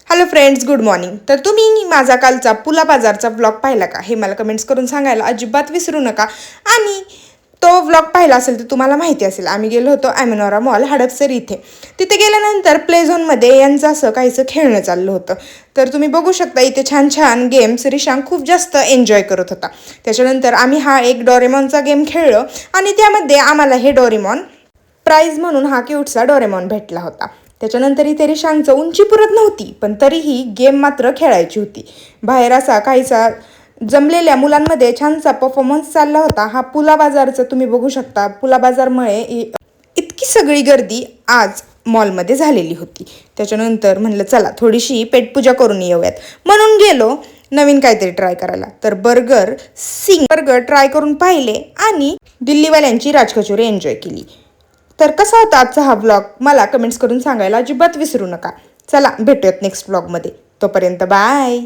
Hello friends, good morning. तर तुम्ही माझा कालचा पुला बाजारचा व्लॉग पाहिला का हे मला कमेंट्स करून सांगायला अजिबात विसरू नका. आणि तो व्लॉग पाहिला असेल तर तुम्हाला माहिती असेल आम्ही गेलो होतो ॲमेनॉरा मॉल हडपसर इथे. तिथे गेल्यानंतर प्ले झोनमध्ये यांचं असं काहीचं खेळणं चाललं होतं. तर तुम्ही बघू शकता इथे छान छान गेम्स रिशांक खूप जास्त एन्जॉय करत होता. त्याच्यानंतर आम्ही हा एक डोरेमॉनचा गेम खेळलो आणि त्यामध्ये आम्हाला हे डोरेमॉन प्राईज म्हणून हा क्यूटचा डोरेमॉन भेटला होता. त्याच्यानंतर इथे रिशांगचं उंची पुरत नव्हती, पण तरीही गेम मात्र खेळायची होती. बाहेर असा काहीसा जमलेल्या मुलांमध्ये छानसा परफॉर्मन्स चालला होता. हा पुला बाजारचं तुम्ही बघू शकता. पुला बाजारमुळे इतकी सगळी गर्दी आज मॉलमध्ये झालेली होती. त्याच्यानंतर म्हणलं चला थोडीशी पेटपूजा करून येऊयात म्हणून गेलो नवीन काहीतरी ट्राय करायला. तर बर्गर ट्राय करून पाहिले आणि दिल्लीवाल्यांची राजकचोरी एन्जॉय केली. तर कसा होता आजचा हा व्लॉग मला कमेंट्स करून सांगायला अजिबात विसरू नका. चला भेटूयात नेक्स्ट व्लॉगमध्ये. तोपर्यंत बाय.